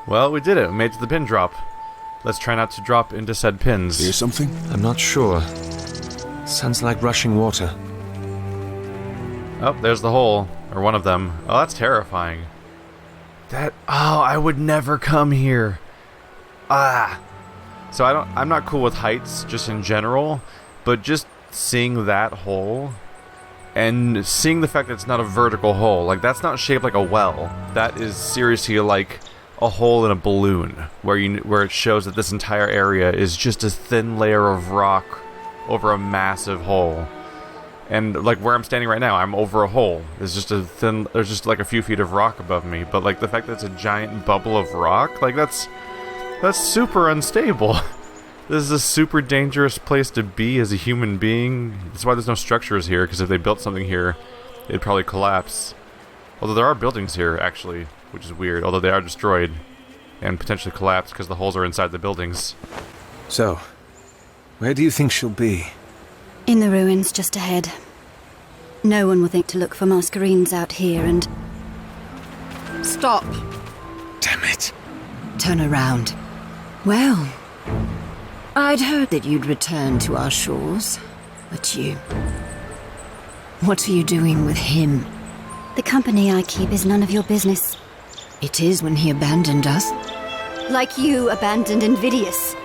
Well, we did it. We made it to the pin drop. Let's try not to drop into said pins. Hear something? I'm not sure. Sounds like rushing water. Oh, there's the hole. Or one of them. Oh, that's terrifying. Oh, I would never come here. So I'm not cool with heights, just in general, but just seeing that hole, and seeing the fact that it's not a vertical hole, like, that's not shaped like a well. That is seriously like a hole in a balloon, where it shows that this entire area is just a thin layer of rock over a massive hole. And, like, where I'm standing right now, I'm over a hole. There's just like a few feet of rock above me, but, like, the fact that it's a giant bubble of rock, like, that's super unstable. This is a super dangerous place to be as a human being. That's why there's no structures here, because if they built something here, it'd probably collapse. Although there are buildings here, actually, which is weird, although they are destroyed and potentially collapse because the holes are inside the buildings. So, where do you think she'll be? In the ruins just ahead. No one will think to look for Mascherines out here and... Stop. Damn it. Turn around. Well, I'd heard that you'd return to our shores, but you... What are you doing with him? The company I keep is none of your business. It is when he abandoned us. Like you abandoned Invidious.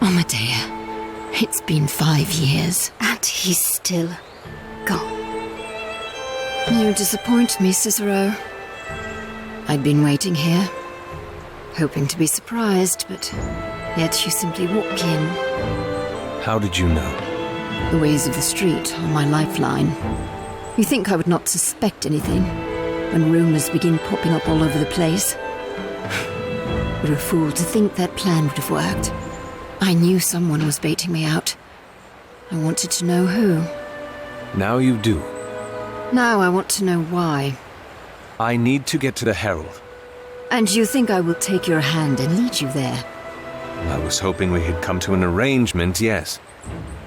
Medea, it's been 5 years. And he's still gone. You disappoint me, Cicero. I'd been waiting here, hoping to be surprised, but yet you simply walk in. How did you know? The ways of the street are my lifeline. You think I would not suspect anything when rumors begin popping up all over the place? You're a fool to think that plan would have worked. I knew someone was baiting me out. I wanted to know who. Now you do. Now I want to know why. I need to get to the Herald. And you think I will take your hand and lead you there? I was hoping we had come to an arrangement, yes.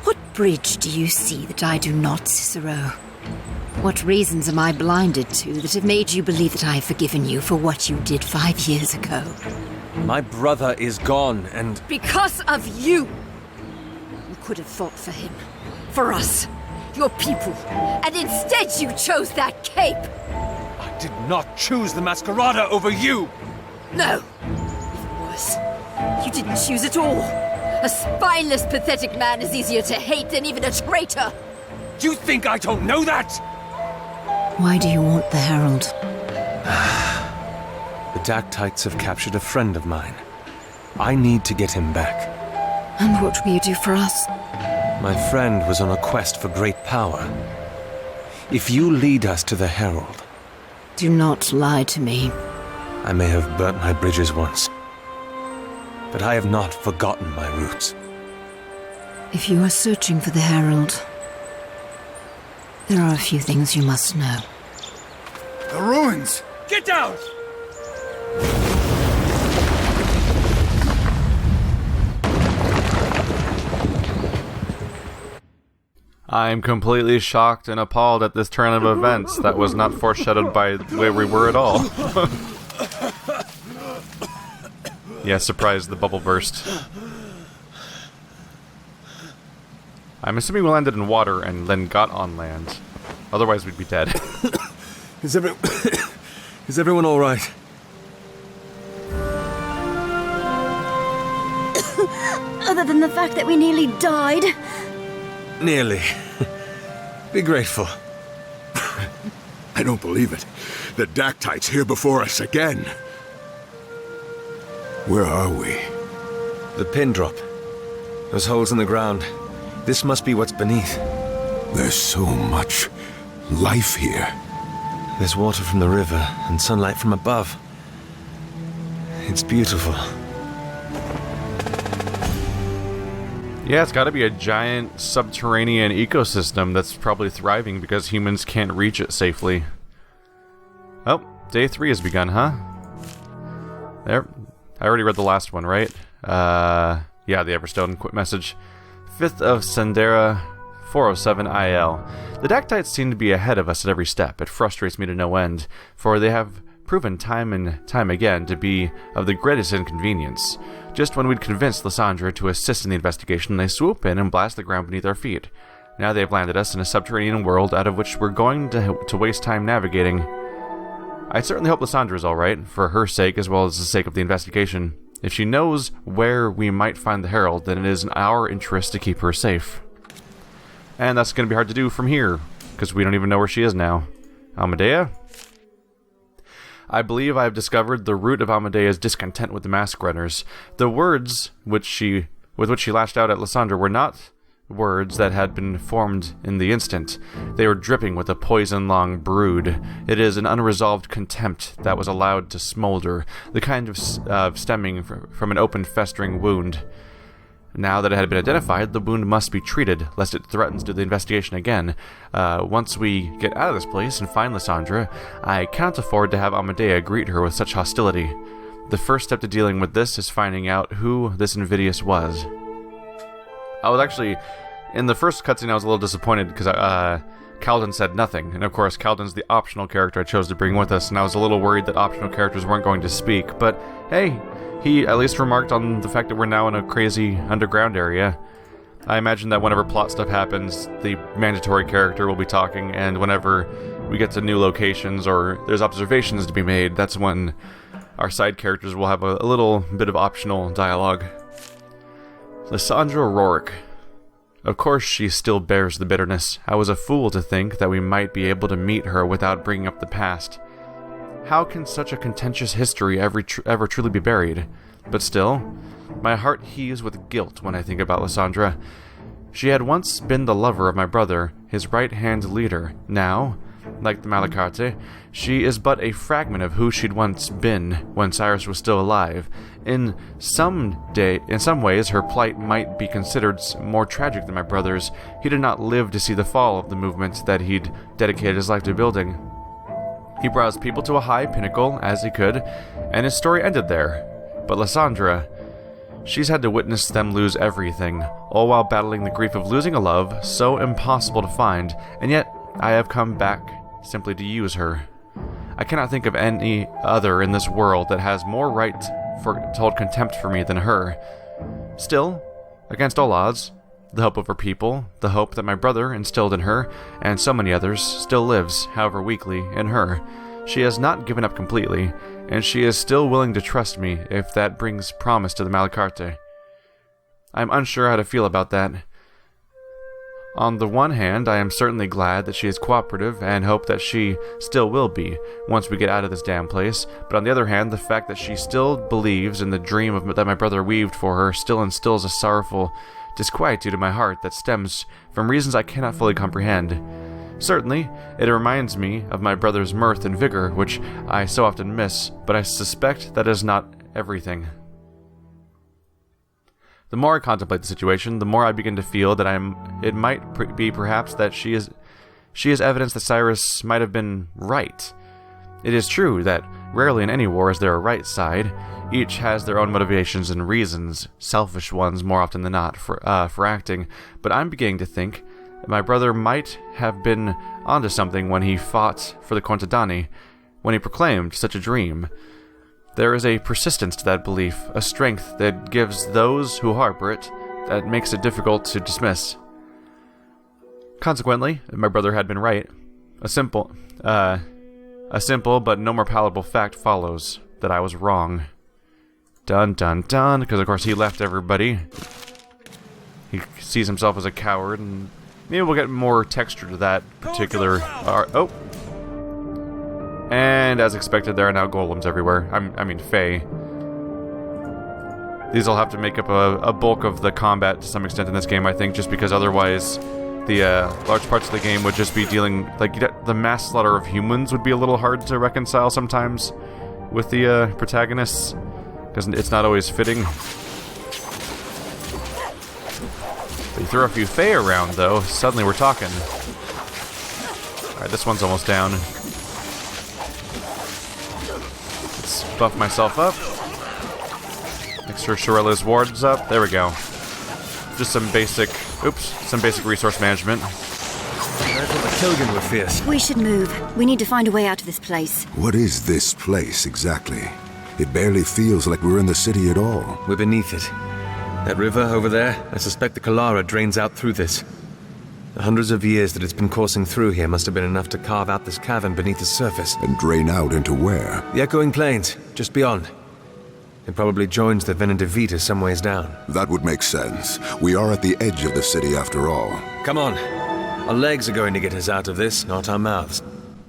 What bridge do you see that I do not, Cicero? What reasons am I blinded to that have made you believe that I have forgiven you for what you did 5 years ago? My brother is gone, and... Because of you! You could have fought for him. For us. Your people. And instead you chose that cape! I did not choose the Masquerada over you! No! Even worse. You didn't choose at all. A spineless, pathetic man is easier to hate than even a traitor! You think I don't know that? Why do you want the Herald? The Dactytes have captured a friend of mine. I need to get him back. And what will you do for us? My friend was on a quest for great power. If you lead us to the Herald... Do not lie to me. I may have burnt my bridges once, but I have not forgotten my roots. If you are searching for the Herald, there are a few things you must know. The ruins! Get down! I'm completely shocked and appalled at this turn of events that was not foreshadowed by where we were at all. Yeah, surprise, the bubble burst. I'm assuming we landed in water and then got on land. Otherwise we'd be dead. Is everyone all right? Other than the fact that we nearly died. Nearly. Be grateful. I don't believe it. The Dactyte's here before us again. Where are we? The pin drop. Those holes in the ground. This must be what's beneath. There's so much life here. There's water from the river and sunlight from above. It's beautiful. Yeah, it's gotta be a giant subterranean ecosystem that's probably thriving because humans can't reach it safely. Oh, day 3 has begun, huh? There. I already read the last one, right? Yeah, the Everstone quit message. 5th of Sendera, 407 IL. The Dactytes seem to be ahead of us at every step. It frustrates me to no end, for they have proven time and time again to be of the greatest inconvenience. Just when we'd convinced Lysandra to assist in the investigation, they swoop in and blast the ground beneath our feet. Now they've landed us in a subterranean world out of which we're going to waste time navigating. I certainly hope Lysandra's alright, for her sake as well as the sake of the investigation. If she knows where we might find the Herald, then it is in our interest to keep her safe. And that's going to be hard to do from here, because we don't even know where she is now. Amadea? I believe I have discovered the root of Amadea's discontent with the Masqueraders. The words with which she lashed out at Lysandra were not words that had been formed in the instant. They were dripping with a poison-long brood. It is an unresolved contempt that was allowed to smolder, the kind of stemming from an open, festering wound. Now that it had been identified, the wound must be treated, lest it threatens to do the investigation again. Once we get out of this place and find Lysandra, I cannot afford to have Amadea greet her with such hostility. The first step to dealing with this is finding out who this Invidious was. I was actually, in the first cutscene I was a little disappointed because Kaladin said nothing, and of course Kaladin's the optional character I chose to bring with us, and I was a little worried that optional characters weren't going to speak, but hey, he at least remarked on the fact that we're now in a crazy underground area. I imagine that whenever plot stuff happens, the mandatory character will be talking, and whenever we get to new locations or there's observations to be made, that's when our side characters will have a little bit of optional dialogue. Lysandra Rourke. Of course she still bears the bitterness. I was a fool to think that we might be able to meet her without bringing up the past. How can such a contentious history ever truly be buried? But still, my heart heaves with guilt when I think about Lysandra. She had once been the lover of my brother, his right-hand leader. Now, like the Malacarte, she is but a fragment of who she'd once been when Cyrus was still alive. In some ways, her plight might be considered more tragic than my brother's. He did not live to see the fall of the movement that he'd dedicated his life to building. He brought his people to a high pinnacle, as he could, and his story ended there. But Lysandra, she's had to witness them lose everything, all while battling the grief of losing a love so impossible to find, and yet I have come back simply to use her. I cannot think of any other in this world that has more right to hold contempt for me than her. Still, against all odds, the hope of her people, the hope that my brother instilled in her, and so many others, still lives, however weakly, in her. She has not given up completely, and she is still willing to trust me if that brings promise to the Malacarte. I am unsure how to feel about that. On the one hand, I am certainly glad that she is cooperative and hope that she still will be once we get out of this damn place, but on the other hand, the fact that she still believes in the dream that my brother weaved for her still instills a sorrowful disquietude in my heart that stems from reasons I cannot fully comprehend. Certainly, it reminds me of my brother's mirth and vigor, which I so often miss, but I suspect that is not everything. The more I contemplate the situation, the more I begin to feel that it might be perhaps that she is evidence that Cyrus might have been right. It is true that rarely in any war is there a right side. Each has their own motivations and reasons, selfish ones more often than not, for acting, but I'm beginning to think that my brother might have been onto something when he fought for the Contadani, when he proclaimed such a dream. There is a persistence to that belief, a strength that gives those who harbor it, that makes it difficult to dismiss. Consequently, my brother had been right. A simple but no more palatable fact follows, that I was wrong. Dun dun dun, because of course he left everybody. He sees himself as a coward, and maybe we'll get more texture to that particular... oh! And as expected, there are now golems everywhere. I mean, Fae. These will have to make up a bulk of the combat to some extent in this game, I think, just because otherwise the large parts of the game would just be dealing... Like, the mass slaughter of humans would be a little hard to reconcile sometimes with the protagonists, because it's not always fitting. But you throw a few Fae around, though, suddenly we're talking. Alright, this one's almost down. Let's buff myself up. Make sure Shorella's ward's up. There we go. Just some basic resource management. Togan were fierce. We should move. We need to find a way out of this place. What is this place exactly? It barely feels like we're in the city at all. We're beneath it. That river over there, I suspect the Kalara drains out through this. The hundreds of years that it's been coursing through here must have been enough to carve out this cavern beneath the surface. And drain out into where? The echoing plains, just beyond. It probably joins the Venedivita some ways down. That would make sense. We are at the edge of the city after all. Come on. Our legs are going to get us out of this, not our mouths.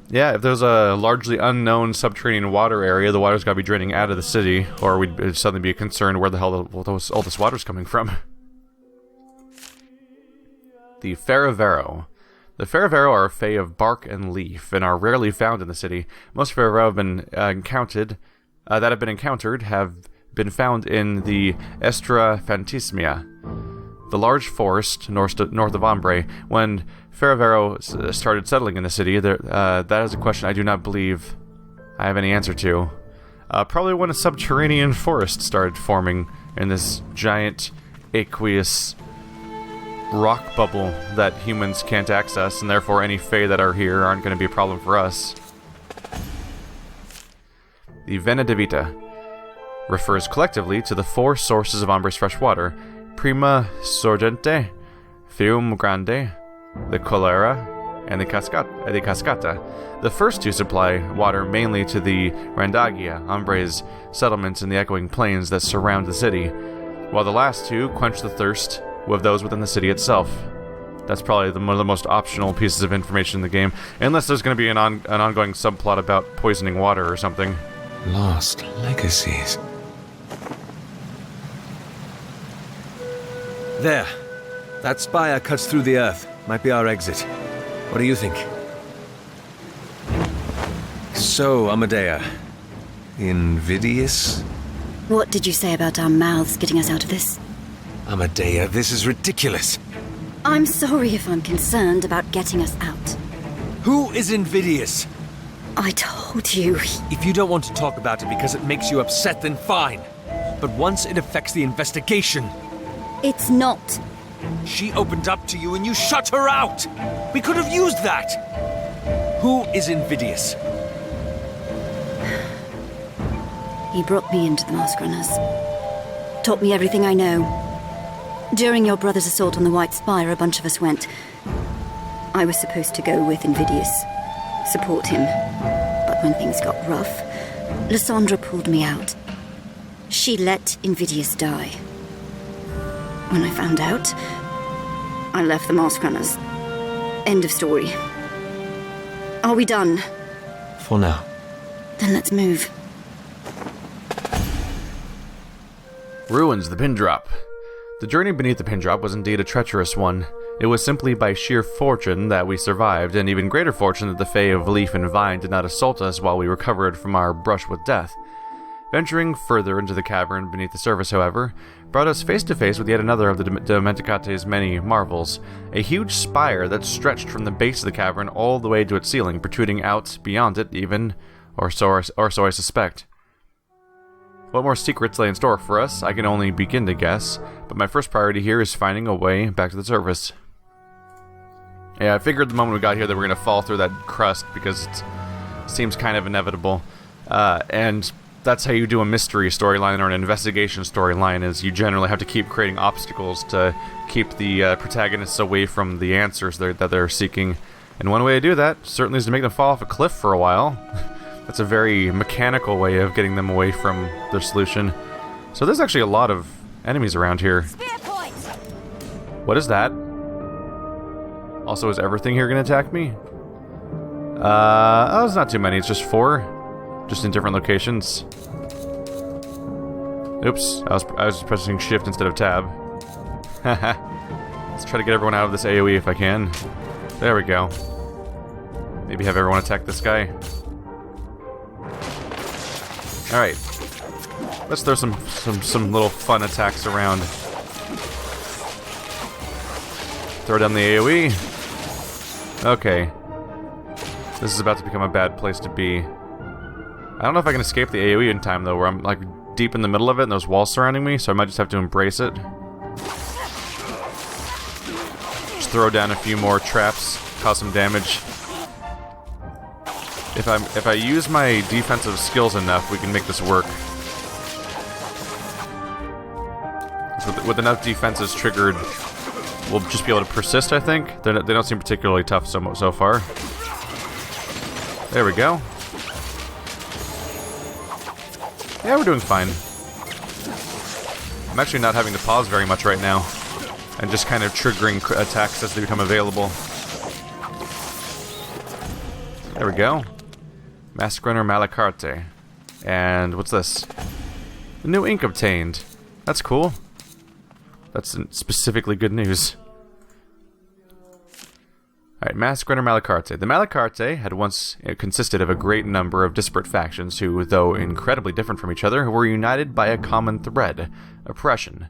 Yeah, if there's a largely unknown subterranean water area, the water's got to be draining out of the city, or we'd suddenly be concerned where the hell all this water's coming from. The Feravaro. The Feravaro are a fae of bark and leaf, and are rarely found in the city. Most Feravaro have been encountered have been found in the Estra Fantismia, the large forest north of Ombre. When Feravaro started settling in the city, that is a question I do not believe I have any answer to. Probably when a subterranean forest started forming in this giant aqueous rock bubble that humans can't access, and therefore any fae that are here aren't going to be a problem for us. The Venedivita refers collectively to the four sources of Ombre's fresh water: Prima Sorgente, Fium Grande, the Cholera, and the Cascata. The first two supply water mainly to the Randagia, Ombre's settlements in the echoing plains that surround the city, while the last two quench the thirst of those within the city itself. That's probably one of the most optional pieces of information in the game, unless there's going to be an ongoing subplot about poisoning water or something. Lost legacies. There. That spire cuts through the earth. Might be our exit. What do you think? So, Amadea. Invidious? What did you say about our mouths getting us out of this? Amadea, this is ridiculous. I'm sorry if I'm concerned about getting us out. Who is invidious? I told you. If you don't want to talk about it because it makes you upset, then fine. But once it affects the investigation... It's not. She opened up to you and you shut her out! We could have used that! Who is invidious? He brought me into the Mascherines. Taught me everything I know. During your brother's assault on the White Spire, a bunch of us went. I was supposed to go with Invidious. Support him. But when things got rough, Lysandra pulled me out. She let Invidious die. When I found out, I left the Mascherines. End of story. Are we done? For now. Then let's move. Ruins the Pin Drop. The journey beneath the Pin Drop was indeed a treacherous one. It was simply by sheer fortune that we survived, and even greater fortune that the Fae of Leaf and Vine did not assault us while we recovered from our brush with death. Venturing further into the cavern beneath the surface, however, brought us face to face with yet another of the Domesticate's many marvels, a huge spire that stretched from the base of the cavern all the way to its ceiling, protruding out beyond it even, or so I suspect. What more secrets lay in store for us, I can only begin to guess, but my first priority here is finding a way back to the surface. Yeah, I figured the moment we got here that we're going to fall through that crust because it seems kind of inevitable, and that's how you do a mystery storyline or an investigation storyline, is you generally have to keep creating obstacles to keep the protagonists away from the answers that they're seeking. And one way to do that certainly is to make them fall off a cliff for a while. That's a very mechanical way of getting them away from their solution. So there's actually a lot of enemies around here. Spear point. What is that? Also, is everything here going to attack me? Oh, it's not too many. It's just 4. Just in different locations. Oops. I was pressing shift instead of tab. Let's try to get everyone out of this AoE if I can. There we go. Maybe have everyone attack this guy. Alright. Let's throw some little fun attacks around. Throw down the AoE. Okay. This is about to become a bad place to be. I don't know if I can escape the AoE in time, though, where I'm, like, deep in the middle of it and there's walls surrounding me, so I might just have to embrace it. Just throw down a few more traps. cause some damage. If I use my defensive skills enough, we can make this work. With enough defenses triggered, we'll just be able to persist, I think. They don't seem particularly tough so far. There we go. Yeah, we're doing fine. I'm actually not having to pause very much right now. And just kind of triggering attacks as they become available. There we go. Masquerada Malacarte. And what's this? New ink obtained. That's cool. That's specifically good news. Alright, Masquerada Malacarte. The Malacarte had once consisted of a great number of disparate factions who, though incredibly different from each other, were united by a common thread: oppression.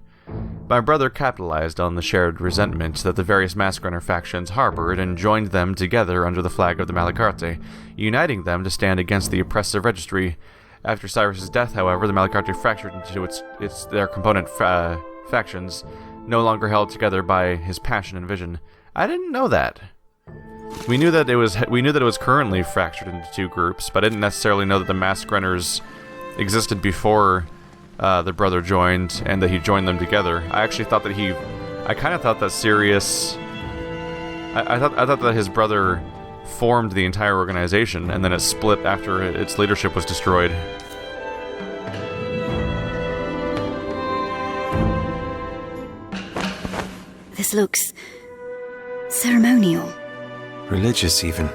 My brother capitalized on the shared resentment that the various Masquerada factions harbored and joined them together under the flag of the Malacarte, uniting them to stand against the oppressive registry. After Cyrus's death, however, the Malacarte fractured into their component factions, no longer held together by his passion and vision. I didn't know that. We knew that it was currently fractured into two groups, but I didn't necessarily know that the Masquerades existed before the brother joined, and that he joined them together. I actually thought that I kind of thought that Sirius... I thought that his brother formed the entire organization, and then it split after its leadership was destroyed. This looks... ceremonial. Religious, even.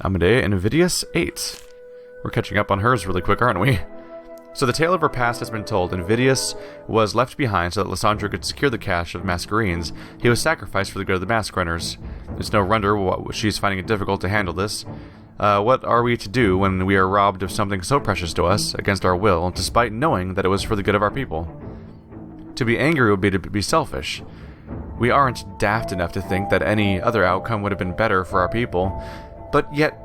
Amade and Invidious 8. We're catching up on hers really quick, aren't we? So the tale of her past has been told. Invidious was left behind so that Lysandra could secure the cache of Mascherines. He was sacrificed for the good of the Masqueraders. It's no wonder she's finding it difficult to handle this. What are we to do when we are robbed of something so precious to us, against our will, despite knowing that it was for the good of our people? To be angry would be to be selfish. We aren't daft enough to think that any other outcome would have been better for our people, but yet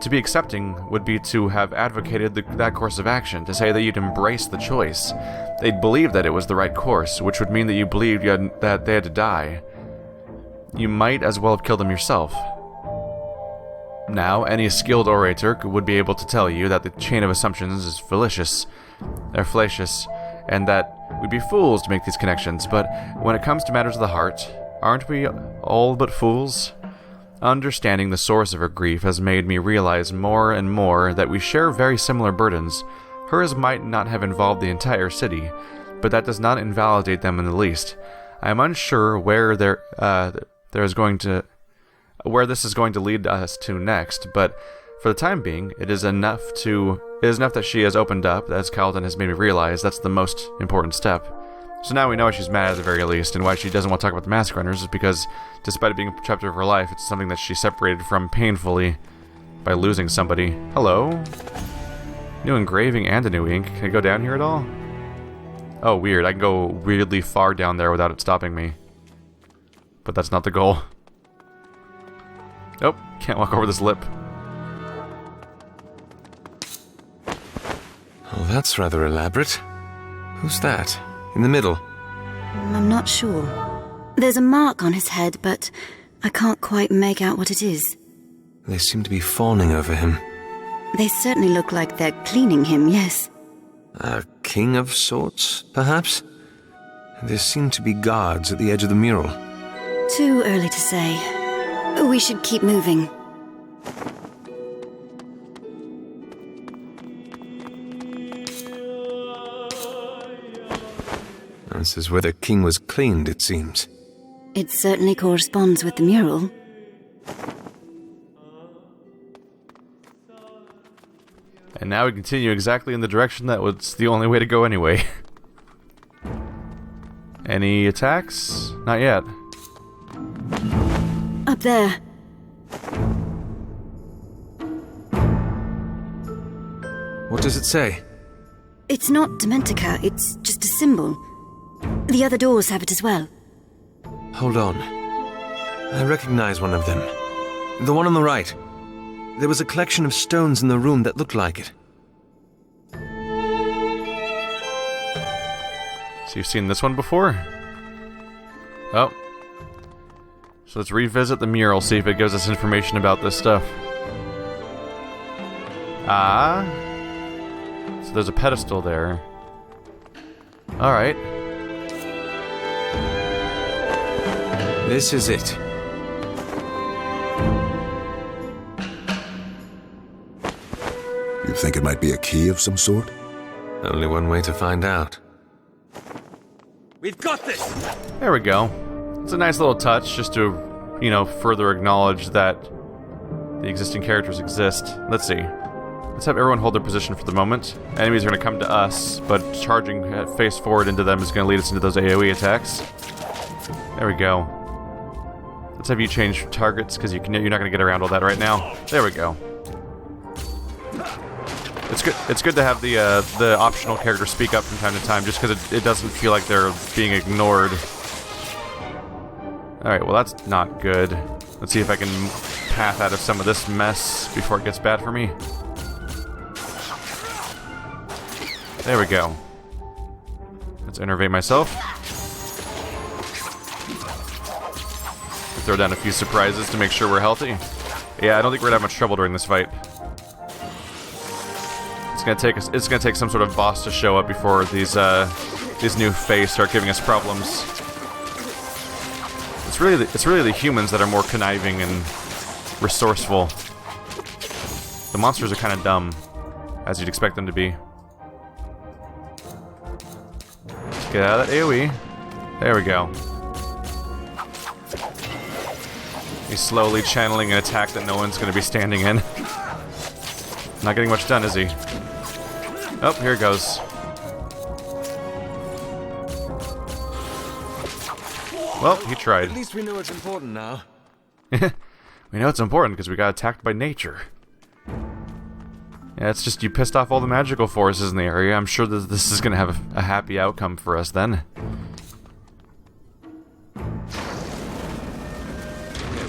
to be accepting would be to have advocated that course of action, to say that you'd embrace the choice. They'd believe that it was the right course, which would mean that you believed that they had to die. You might as well have killed them yourself. Now, any skilled orator would be able to tell you that the chain of assumptions is fallacious, and that we'd be fools to make these connections, but when it comes to matters of the heart, aren't we all but fools? Understanding the source of her grief has made me realize more and more that we share very similar burdens. Hers might not have involved the entire city, but that does not invalidate them in the least. I am unsure where this is going to lead us to next, but for the time being, it is enough that she has opened up, as Calden has made me realize. That's the most important step. So now we know why she's mad at the very least, and why she doesn't want to talk about the Masqueraders is because, despite it being a chapter of her life, it's something that she separated from painfully by losing somebody. Hello? New engraving and a new ink. Can I go down here at all? Oh, weird. I can go weirdly far down there without it stopping me. But that's not the goal. Nope, can't walk over this lip. Oh, that's rather elaborate. Who's that? In the middle? I'm not sure. There's a mark on his head, but I can't quite make out what it is. They seem to be fawning over him. They certainly look like they're cleaning him, yes. A king of sorts, perhaps? There seem to be guards at the edge of the mural. Too early to say. We should keep moving. This is where the king was cleaned, it seems. It certainly corresponds with the mural. And now we continue exactly in the direction that was the only way to go anyway. Any attacks? Not yet. Up there. What does it say? It's not Dementica, it's just a symbol. The other doors have it as well. Hold on. I recognize one of them. The one on the right. There was a collection of stones in the room that looked like it. So you've seen this one before? Oh. So let's revisit the mural, see if it gives us information about this stuff. Ah. So there's a pedestal there. Alright. This is it. You think it might be a key of some sort? Only one way to find out. We've got this! There we go. It's a nice little touch, just to, you know, further acknowledge that the existing characters exist. Let's see. Let's have everyone hold their position for the moment. Enemies are going to come to us, but charging face forward into them is going to lead us into those AoE attacks. There we go. Let's have you change targets, because you're not going to get around all that right now. There we go. It's good to have the optional character speak up from time to time, just because it doesn't feel like they're being ignored. Alright, well that's not good. Let's see if I can path out of some of this mess before it gets bad for me. There we go. Let's innervate myself. Throw down a few surprises to make sure we're healthy. Yeah, I don't think we're gonna have much trouble during this fight. It's gonna take some sort of boss to show up before these new fays start giving us problems. It's really the humans that are more conniving and resourceful. The monsters are kind of dumb, as you'd expect them to be. Let's get out of that AoE. There we go. He's slowly channeling an attack that no one's going to be standing in. Not getting much done, is he? Oh, here it goes. Well, he tried. At least we know it's important now. We know it's important because we got attacked by nature. Yeah, it's just you pissed off all the magical forces in the area. I'm sure that this is going to have a happy outcome for us then. There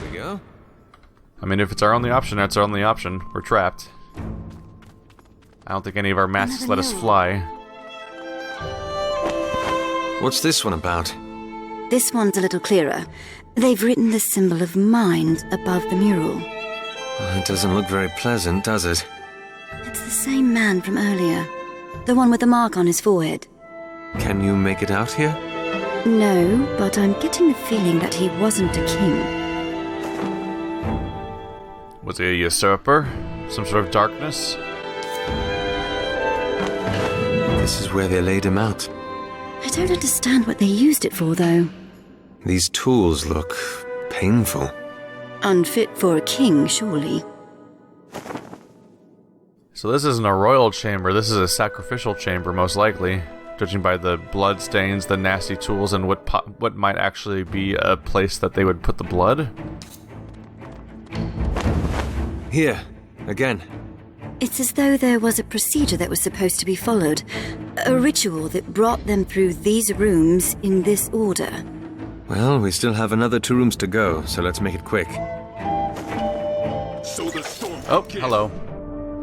we go. I mean, if it's our only option, that's our only option. We're trapped. I don't think any of our masks let us fly. What's this one about? This one's a little clearer. They've written the symbol of mind above the mural. It doesn't look very pleasant, does it? It's the same man from earlier. The one with the mark on his forehead. Can you make it out here? No, but I'm getting the feeling that he wasn't a king. Was he a usurper? Some sort of darkness? This is where they laid him out. I don't understand what they used it for, though. These tools look painful. Unfit for a king, surely. So this isn't a royal chamber, this is a sacrificial chamber, most likely. Judging by the blood stains, the nasty tools, and what might actually be a place that they would put the blood. Here, again. It's as though there was a procedure that was supposed to be followed. A ritual that brought them through these rooms in this order. Well, we still have another 2 rooms to go, so let's make it quick. Oh, hello.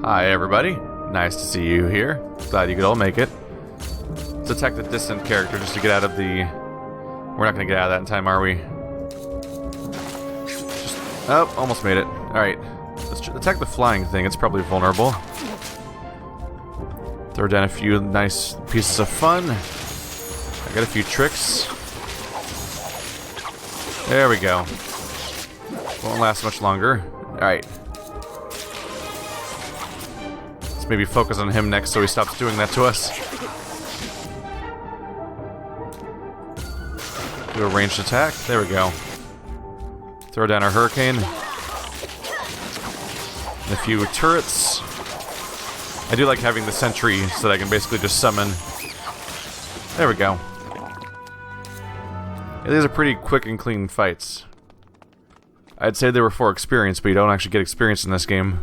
Hi, everybody. Nice to see you here. Glad you could all make it. Let's attack the distant character just to get out of the... We're not going to get out of that in time, are we? Oh, almost made it. Alright. Let's attack the flying thing. It's probably vulnerable. Throw down a few nice pieces of fun. I got a few tricks. There we go. Won't last much longer. Alright. Let's maybe focus on him next so he stops doing that to us. Do a ranged attack. There we go. Throw down our hurricane. And a few turrets. I do like having the sentry so that I can basically just summon. There we go. Yeah, these are pretty quick and clean fights. I'd say they were for experience, but you don't actually get experience in this game.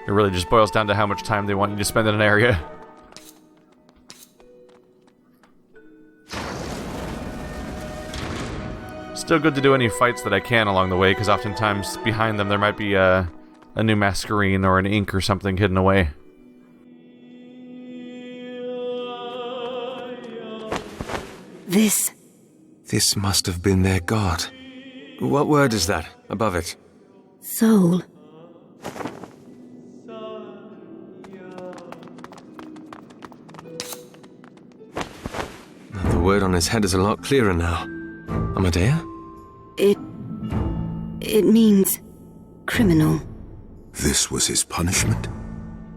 It really just boils down to how much time they want you to spend in an area. Still good to do any fights that I can along the way, because oftentimes behind them there might be a new Masquerine or an ink or something hidden away. This must have been their god. What word is that, above it? Soul. The word on his head is a lot clearer now. Amadea? It means criminal. This was his punishment?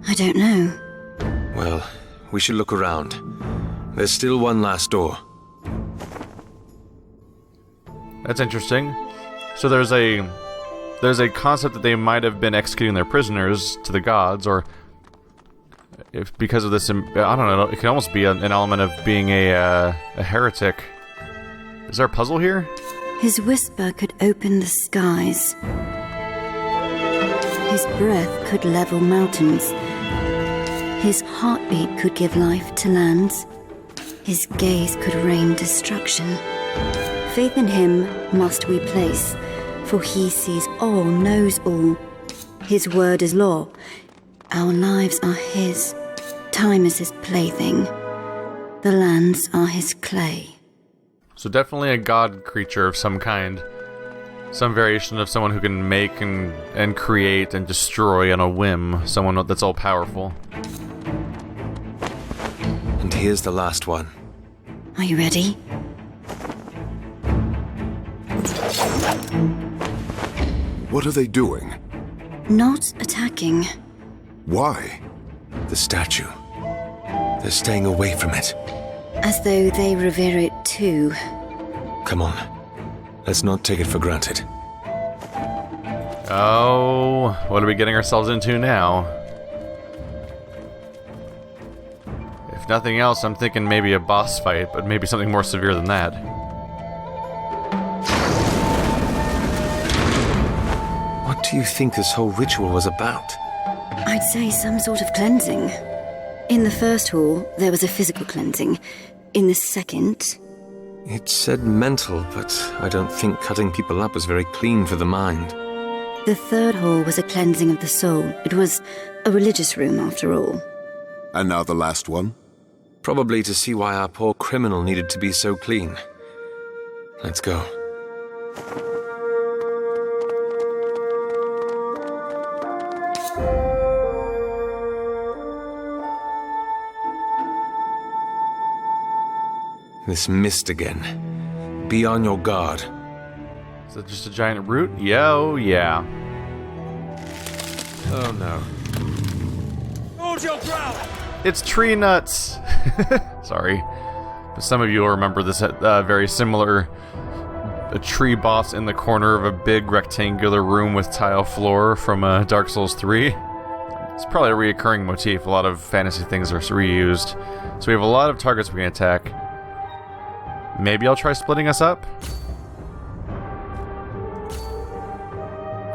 I don't know. Well, we should look around. There's still one last door. That's interesting. So there's a concept that they might have been executing their prisoners to the gods, or if because of this, I don't know. It can almost be an element of being a heretic. Is there a puzzle here? His whisper could open the skies. His breath could level mountains. His heartbeat could give life to lands. His gaze could rain destruction. Faith in him must we place, for he sees all, knows all. His word is law. Our lives are his. Time is his plaything. The lands are his clay. So definitely a god creature of some kind. Some variation of someone who can make and create and destroy on a whim. Someone that's all powerful. And here's the last one. Are you ready? What are they doing? Not attacking. Why? The statue. They're staying away from it. As though they revere it too. Come on. Let's not take it for granted. Oh, what are we getting ourselves into now? If nothing else, I'm thinking maybe a boss fight, but maybe something more severe than that. What do you think this whole ritual was about? I'd say some sort of cleansing. In the first hall, there was a physical cleansing. In the second... It said mental, but I don't think cutting people up was very clean for the mind. The third hall was a cleansing of the soul. It was a religious room, after all. And now the last one? Probably to see why our poor criminal needed to be so clean. Let's go. This mist again. Be on your guard. Is that just a giant root? Yeah, oh yeah. Oh no. Hold your ground! It's tree nuts! Sorry. But some of you will remember this very similar a tree boss in the corner of a big rectangular room with tile floor from Dark Souls 3. It's probably a reoccurring motif. A lot of fantasy things are reused. So we have a lot of targets we can attack. Maybe I'll try splitting us up?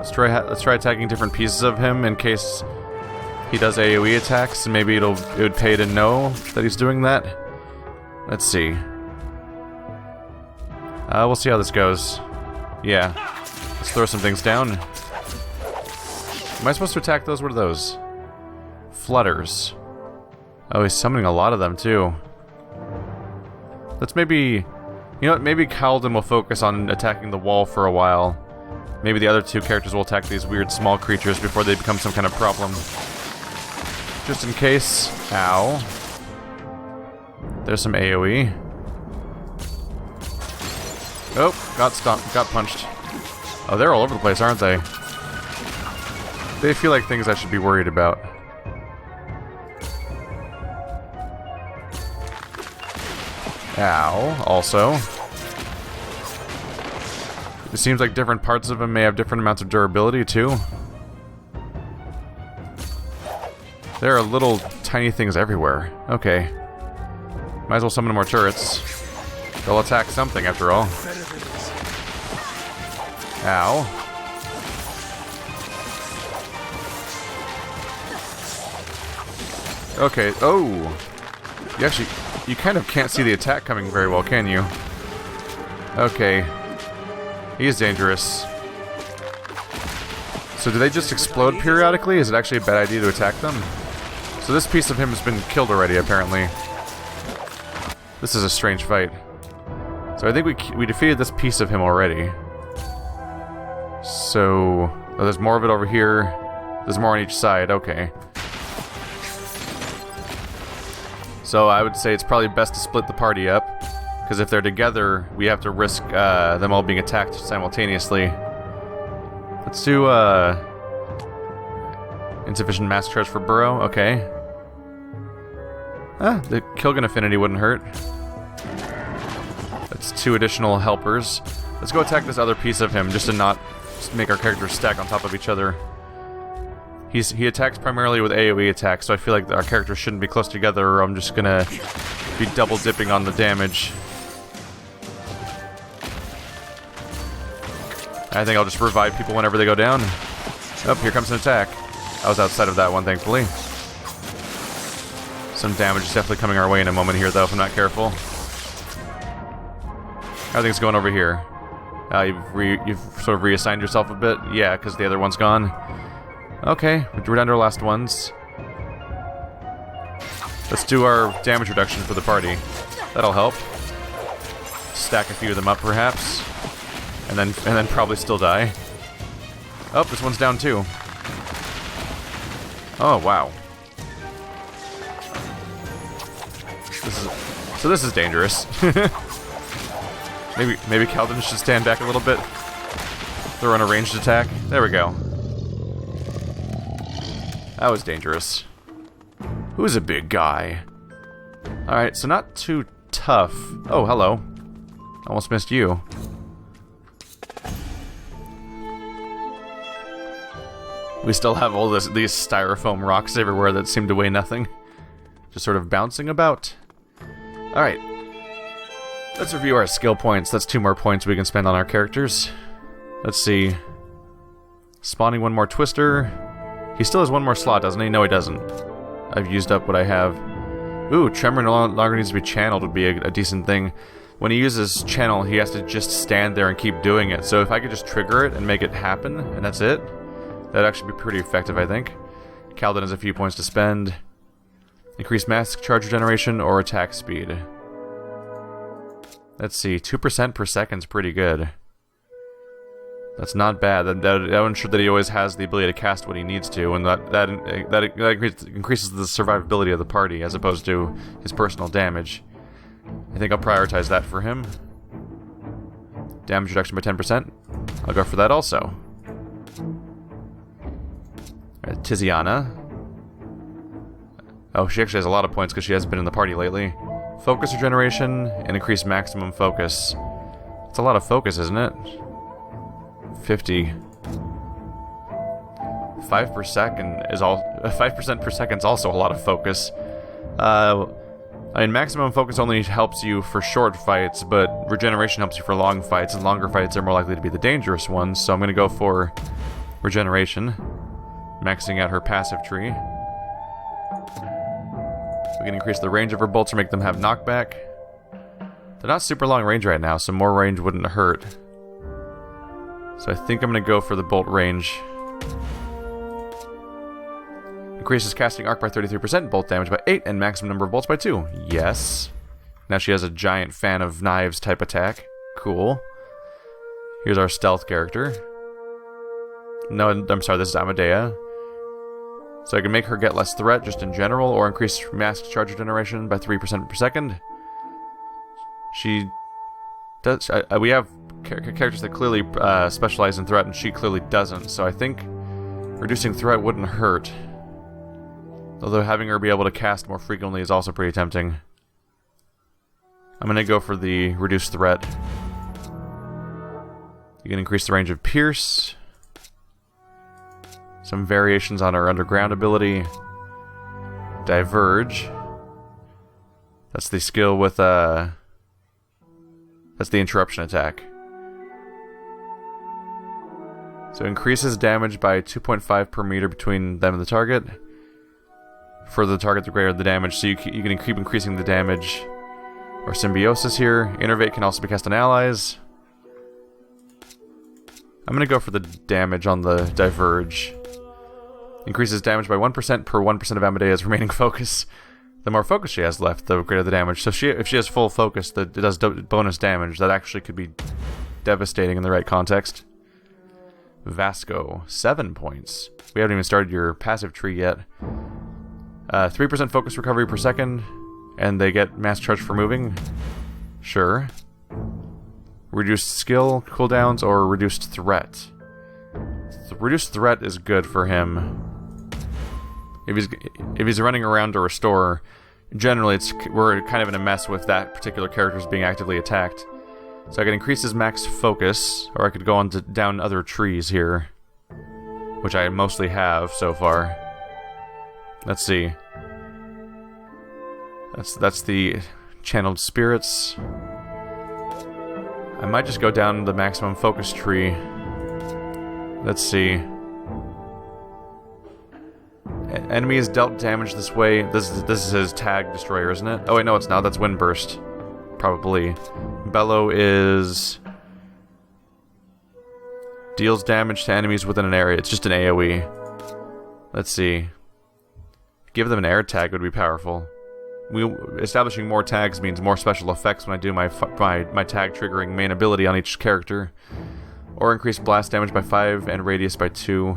Let's try attacking different pieces of him in case he does AoE attacks, and maybe it would pay to know that he's doing that. Let's see. We'll see how this goes. Yeah. Let's throw some things down. Am I supposed to attack those? What are those? Flutters. Oh, he's summoning a lot of them, too. Let's maybe... You know what? Maybe Kalden will focus on attacking the wall for a while. Maybe the other two characters will attack these weird small creatures before they become some kind of problem. Just in case. Ow. There's some AoE. Oh, got stomped, got punched. Oh, they're all over the place, aren't they? They feel like things I should be worried about. Ow, also. It seems like different parts of him may have different amounts of durability, too. There are little tiny things everywhere. Okay. Might as well summon more turrets. They'll attack something, after all. Ow. Okay, oh! You kind of can't see the attack coming very well, can you? Okay. He's dangerous. So do they just explode periodically? Is it actually a bad idea to attack them? So this piece of him has been killed already, apparently. This is a strange fight. So I think we defeated this piece of him already. So, oh, there's more of it over here. There's more on each side, okay. So I would say it's probably best to split the party up, because if they're together, we have to risk them all being attacked simultaneously. Let's do insufficient mask charge for Burrow, okay. The Kilgan affinity wouldn't hurt. That's 2 additional helpers. Let's go attack this other piece of him, just to not make our characters stack on top of each other. He attacks primarily with AoE attacks, so I feel like our characters shouldn't be close together, or I'm just gonna be double dipping on the damage. I think I'll just revive people whenever they go down. Oh, here comes an attack. I was outside of that one, thankfully. Some damage is definitely coming our way in a moment here, though, if I'm not careful. Everything's going over here. You've sort of reassigned yourself a bit? Yeah, because the other one's gone. Okay, we're down to our last ones. Let's do our damage reduction for the party. That'll help. Stack a few of them up, perhaps. And then probably still die. Oh, this one's down too. Oh, wow. This is dangerous. maybe Calvin should stand back a little bit. Throw in a ranged attack. There we go. That was dangerous. Who's a big guy? Alright, so not too tough. Oh, hello. Almost missed you. We still have all these styrofoam rocks everywhere that seem to weigh nothing. Just sort of bouncing about. Alright. Let's review our skill points. That's 2 more points we can spend on our characters. Let's see. Spawning 1 more Twister. He still has 1 more slot, doesn't he? No, he doesn't. I've used up what I have. Ooh, Tremor no longer needs to be channeled would be a decent thing. When he uses channel, he has to just stand there and keep doing it. So if I could just trigger it and make it happen, and that's it, that'd actually be pretty effective, I think. Calden has a few points to spend. Increase mask charge regeneration or attack speed. Let's see, 2% per second is pretty good. That's not bad. That ensures that he always has the ability to cast what he needs to, and that increases the survivability of the party as opposed to his personal damage. I think I'll prioritize that for him. Damage reduction by 10%. I'll go for that also. Alright, Tiziana. Oh, she actually has a lot of points because she hasn't been in the party lately. Focus regeneration and increase maximum focus. It's a lot of focus, isn't it? 50. 5 per second is 5% per second is also a lot of focus. I mean, maximum focus only helps you for short fights, but regeneration helps you for long fights, and longer fights are more likely to be the dangerous ones, so I'm going to go for regeneration, maxing out her passive tree. We can increase the range of her bolts or make them have knockback. They're not super long range right now, so more range wouldn't hurt. So I think I'm going to go for the bolt range. Increases casting arc by 33%, bolt damage by 8, and maximum number of bolts by 2. Yes. Now she has a giant fan of knives type attack. Cool. Here's our stealth character. No, I'm sorry, this is Amadea. So I can make her get less threat just in general, or increase mask charge regeneration by 3% per second. She does. We have characters that clearly specialize in threat, and she clearly doesn't, so I think reducing threat wouldn't hurt. Although having her be able to cast more frequently is also pretty tempting. I'm going to go for the reduced threat. You can increase the range of Pierce. Some variations on her underground ability. Diverge. That's the skill with that's the interruption attack. So increases damage by 2.5 per meter between them and the target. For the target, the greater the damage, so you can keep increasing the damage. Or symbiosis here. Innervate can also be cast on allies. I'm going to go for the damage on the Diverge. Increases damage by 1% per 1% of Amadea's remaining focus. The more focus she has left, the greater the damage. So if she has full focus, it does bonus damage. That actually could be devastating in the right context. Vasco, 7 points. We haven't even started your passive tree yet. 3% focus recovery per second, and they get mass charge for moving. Sure. Reduced skill cooldowns or reduced threat. Reduced threat is good for him. If he's running around to restore, generally we're kind of in a mess with that particular character's being actively attacked. So I could increase his max focus, or I could go on down other trees here, which I mostly have so far. Let's see. That's the channeled spirits. I might just go down the maximum focus tree. Let's see. Enemies dealt damage this way. This is his tag destroyer, isn't it? Oh wait, no, it's not. That's Windburst. Probably. Bellow is... deals damage to enemies within an area. It's just an AoE. Let's see. Give them an air tag would be powerful. Establishing more tags means more special effects when I do my tag triggering main ability on each character. Or increase blast damage by 5 and radius by 2.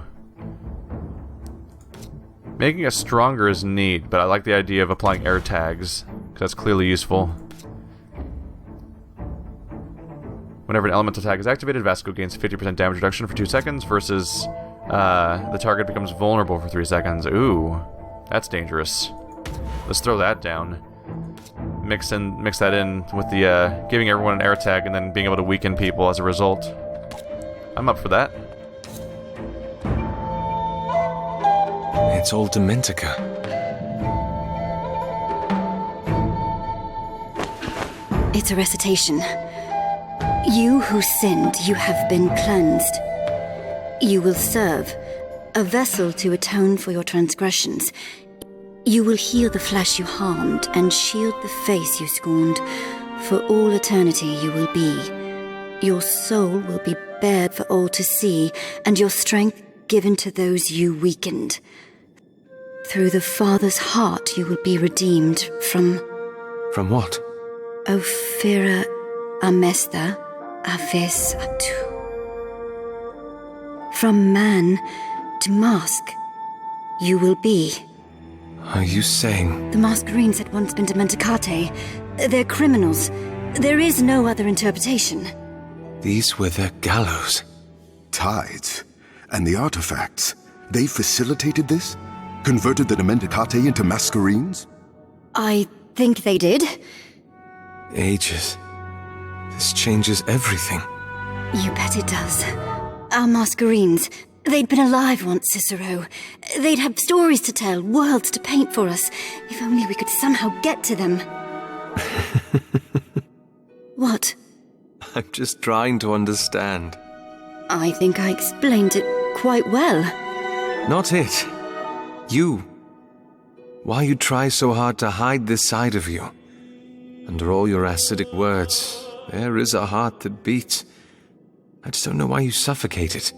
Making us stronger is neat, but I like the idea of applying air tags, because that's clearly useful. Whenever an elemental tag is activated, Vasco gains 50% damage reduction for 2 seconds, versus the target becomes vulnerable for 3 seconds. Ooh, that's dangerous. Let's throw that down. Mix that in with the giving everyone an air tag and then being able to weaken people as a result. I'm up for that. It's all Dementica. It's a recitation. You who sinned, you have been cleansed. You will serve, a vessel to atone for your transgressions. You will heal the flesh you harmed and shield the face you scorned. For all eternity you will be. Your soul will be bared for all to see, and your strength given to those you weakened. Through the Father's heart you will be redeemed from... From what? Ophira Amesta Aves Atu. From man to mask you will be. Are you saying... The Mascherines had once been Dementicate. They're criminals. There is no other interpretation. These were their gallows. Tides. And the artifacts. They facilitated this? Converted the Dementicate into Mascherines? I think they did. Ages. This changes everything. You bet it does. Our Mascherines. They'd been alive once, Cicero. They'd have stories to tell, worlds to paint for us. If only we could somehow get to them. What? I'm just trying to understand. I think I explained it quite well. Not it. You. Why you try so hard to hide this side of you. Under all your acidic words, there is a heart that beats. I just don't know why you suffocate it.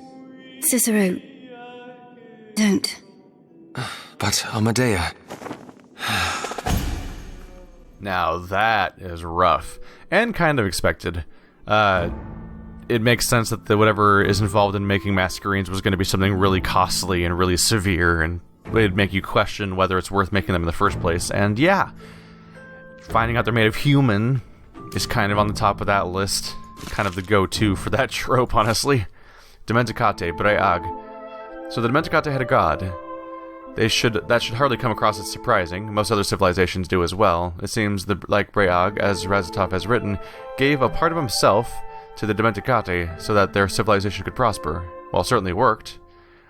Cicero, don't. But Amadea... Now that is rough. And kind of expected. It makes sense that whatever is involved in making Mascherines was going to be something really costly and really severe, and it'd make you question whether it's worth making them in the first place. And yeah, finding out they're made of human is kind of on the top of that list. Kind of the go-to for that trope, honestly. Dementicate, Breag. So the Dementicate had a god. That should hardly come across as surprising. Most other civilizations do as well. It seems like Breag, as Razatov has written, gave a part of himself to the Dementicate so that their civilization could prosper. Well, it certainly worked.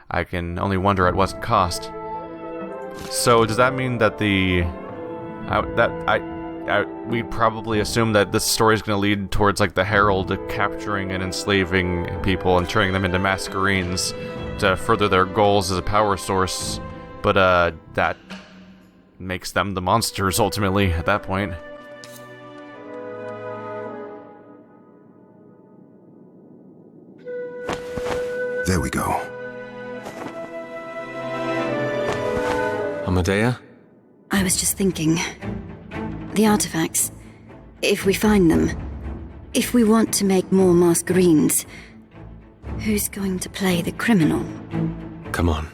I can only wonder at what cost. So does that mean that we probably assume that this story is going to lead towards like the Herald capturing and enslaving people and turning them into Mascherines to further their goals as a power source, but that makes them the monsters ultimately at that point. There we go. Amadea? I was just thinking. The artifacts. If we find them. If we want to make more Mascherines. Who's going to play the criminal? Come on.